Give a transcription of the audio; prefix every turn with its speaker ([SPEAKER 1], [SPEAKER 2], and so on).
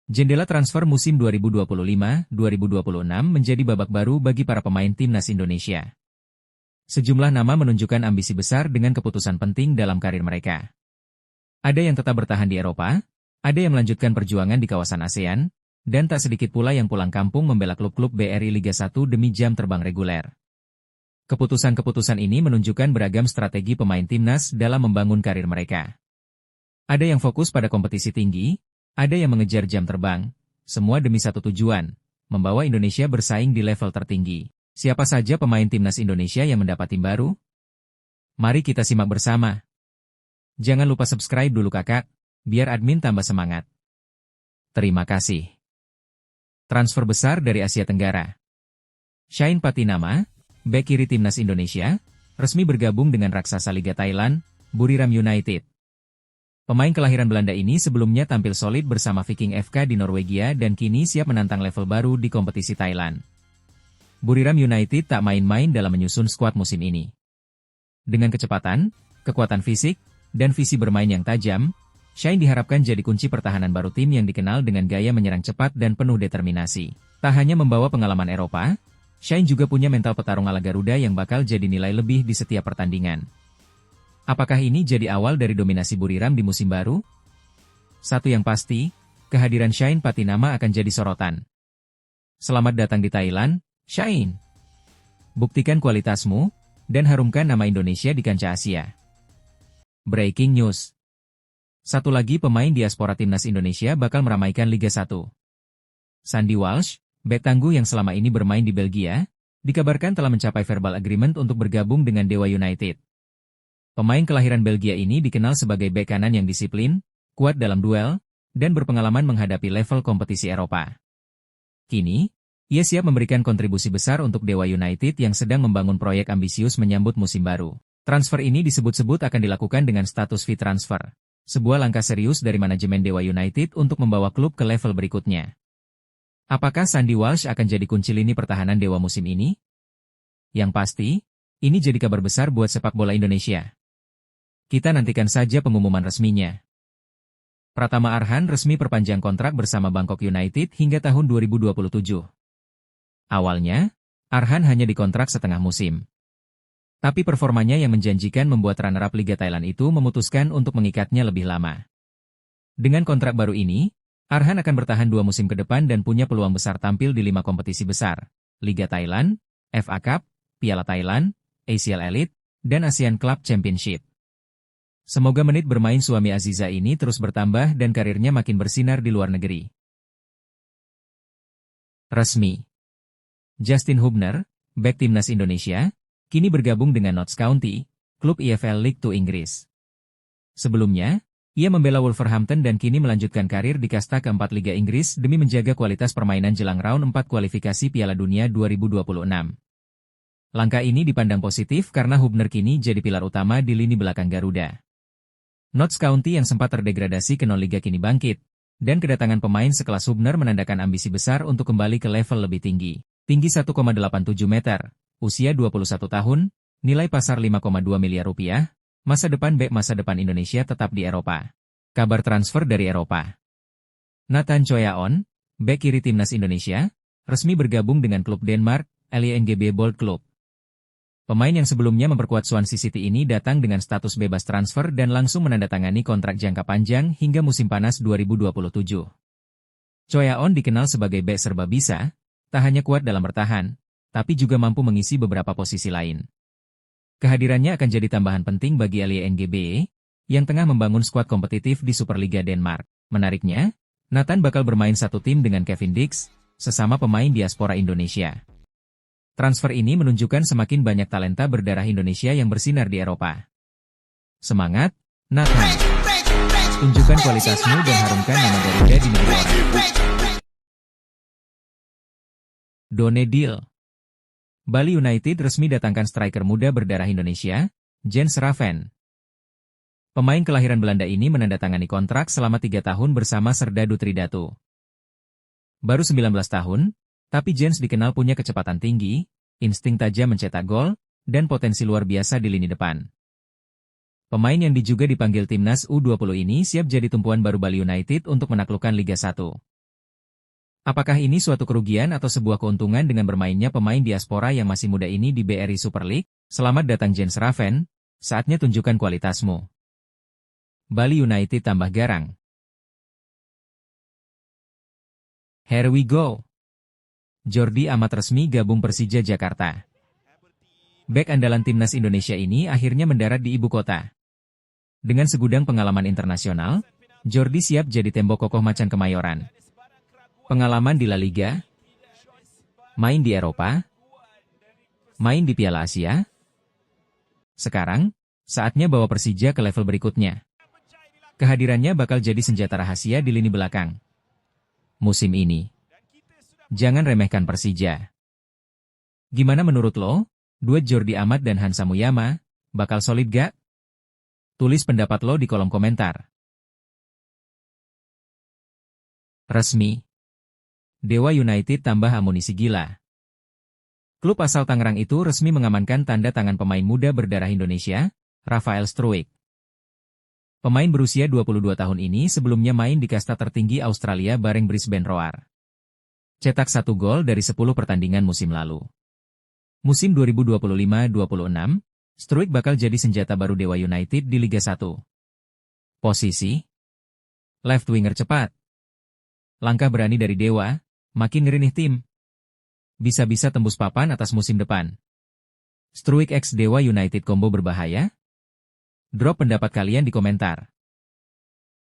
[SPEAKER 1] Jendela transfer musim 2025-2026 menjadi babak baru bagi para pemain timnas Indonesia. Sejumlah nama menunjukkan ambisi besar dengan keputusan penting dalam karir mereka. Ada yang tetap bertahan di Eropa, ada yang melanjutkan perjuangan di kawasan ASEAN, dan tak sedikit pula yang pulang kampung membela klub-klub BRI Liga 1 demi jam terbang reguler. Keputusan-keputusan ini menunjukkan beragam strategi pemain timnas dalam membangun karir mereka. Ada yang fokus pada kompetisi tinggi, ada yang mengejar jam terbang, semua demi satu tujuan, membawa Indonesia bersaing di level tertinggi. Siapa saja pemain timnas Indonesia yang mendapat tim baru? Mari kita simak bersama. Jangan lupa subscribe dulu kakak, biar admin tambah semangat. Terima kasih. Transfer besar dari Asia Tenggara. Shane Patinama, bek kiri timnas Indonesia, resmi bergabung dengan raksasa Liga Thailand, Buriram United. Pemain kelahiran Belanda ini sebelumnya tampil solid bersama Viking FK di Norwegia dan kini siap menantang level baru di kompetisi Thailand. Buriram United tak main-main dalam menyusun skuad musim ini. Dengan kecepatan, kekuatan fisik, dan visi bermain yang tajam, Shane diharapkan jadi kunci pertahanan baru tim yang dikenal dengan gaya menyerang cepat dan penuh determinasi. Tak hanya membawa pengalaman Eropa, Shane juga punya mental petarung ala Garuda yang bakal jadi nilai lebih di setiap pertandingan. Apakah ini jadi awal dari dominasi Buriram di musim baru? Satu yang pasti, kehadiran Shane Patinama akan jadi sorotan. Selamat datang di Thailand, Shane. Buktikan kualitasmu, dan harumkan nama Indonesia di kancah Asia. Breaking news. Satu lagi pemain diaspora timnas Indonesia bakal meramaikan Liga 1. Sandy Walsh, bek tangguh yang selama ini bermain di Belgia, dikabarkan telah mencapai verbal agreement untuk bergabung dengan Dewa United. Pemain kelahiran Belgia ini dikenal sebagai bek kanan yang disiplin, kuat dalam duel, dan berpengalaman menghadapi level kompetisi Eropa. Kini, ia siap memberikan kontribusi besar untuk Dewa United yang sedang membangun proyek ambisius menyambut musim baru. Transfer ini disebut-sebut akan dilakukan dengan status fee transfer, sebuah langkah serius dari manajemen Dewa United untuk membawa klub ke level berikutnya. Apakah Sandy Walsh akan jadi kunci lini pertahanan Dewa musim ini? Yang pasti, ini jadi kabar besar buat sepak bola Indonesia. Kita nantikan saja pengumuman resminya. Pratama Arhan resmi perpanjang kontrak bersama Bangkok United hingga tahun 2027. Awalnya, Arhan hanya dikontrak setengah musim. Tapi performanya yang menjanjikan membuat runner-up Liga Thailand itu memutuskan untuk mengikatnya lebih lama. Dengan kontrak baru ini, Arhan akan bertahan 2 musim ke depan dan punya peluang besar tampil di 5 kompetisi besar, Liga Thailand, FA Cup, Piala Thailand, ACL Elite, dan ASEAN Club Championship. Semoga menit bermain suami Aziza ini terus bertambah dan karirnya makin bersinar di luar negeri. Resmi. Justin Hubner, bek timnas Indonesia, kini bergabung dengan Notts County, klub EFL League 2 Inggris. Sebelumnya, ia membela Wolverhampton dan kini melanjutkan karir di kasta keempat Liga Inggris demi menjaga kualitas permainan jelang round 4 kualifikasi Piala Dunia 2026. Langkah ini dipandang positif karena Hubner kini jadi pilar utama di lini belakang Garuda. Notts County yang sempat terdegradasi ke non-liga kini bangkit, dan kedatangan pemain sekelas Hubner menandakan ambisi besar untuk kembali ke level lebih tinggi. Tinggi 1,87 meter, usia 21 tahun, nilai pasar 5,2 miliar rupiah, masa depan Indonesia tetap di Eropa. Kabar transfer dari Eropa. Nathan Choyaon, bek kiri timnas Indonesia, resmi bergabung dengan klub Denmark, LYNGB Bold Club. Pemain yang sebelumnya memperkuat Swansea City ini datang dengan status bebas transfer dan langsung menandatangani kontrak jangka panjang hingga musim panas 2027. Choyaon dikenal sebagai bek serba bisa, tak hanya kuat dalam bertahan, tapi juga mampu mengisi beberapa posisi lain. Kehadirannya akan jadi tambahan penting bagi LYNGB, yang tengah membangun skuad kompetitif di Superliga Denmark. Menariknya, Nathan bakal bermain satu tim dengan Kevin Dix, sesama pemain diaspora Indonesia. Transfer ini menunjukkan semakin banyak talenta berdarah Indonesia yang bersinar di Eropa. Semangat, Nathan! Tunjukkan kualitasmu dan harumkan nama Garuda di negeri orang. Done Deal. Bali United resmi datangkan striker muda berdarah Indonesia, Jens Raven. Pemain kelahiran Belanda ini menandatangani kontrak selama 3 tahun bersama Serdadu Tridatu. Baru 19 tahun, tapi Jens dikenal punya kecepatan tinggi, insting tajam mencetak gol, dan potensi luar biasa di lini depan. Pemain yang juga dipanggil timnas U20 ini siap jadi tumpuan baru Bali United untuk menaklukkan Liga 1. Apakah ini suatu kerugian atau sebuah keuntungan dengan bermainnya pemain diaspora yang masih muda ini di BRI Super League? Selamat datang Jens Raven, saatnya tunjukkan kualitasmu. Bali United tambah garang. Here we go. Jordi Amat resmi gabung Persija Jakarta. Bek andalan timnas Indonesia ini akhirnya mendarat di ibu kota. Dengan segudang pengalaman internasional, Jordi siap jadi tembok kokoh macan Kemayoran. Pengalaman di La Liga, main di Eropa, main di Piala Asia. Sekarang, saatnya bawa Persija ke level berikutnya. Kehadirannya bakal jadi senjata rahasia di lini belakang musim ini. Jangan remehkan Persija. Gimana menurut lo? Duet Jordi Amat dan Hansa Muyama, bakal solid gak? Tulis pendapat lo di kolom komentar. Resmi. Dewa United tambah amunisi gila. Klub asal Tangerang itu resmi mengamankan tanda tangan pemain muda berdarah Indonesia, Rafael Struijk. Pemain berusia 22 tahun ini sebelumnya main di kasta tertinggi Australia bareng Brisbane Roar. Cetak 1 gol dari 10 pertandingan musim lalu. Musim 2025-26, Struijk bakal jadi senjata baru Dewa United di Liga 1. Posisi left winger cepat. Langkah berani dari Dewa, makin ngerinih tim. Bisa-bisa tembus papan atas musim depan. Struijk x Dewa United combo berbahaya? Drop pendapat kalian di komentar.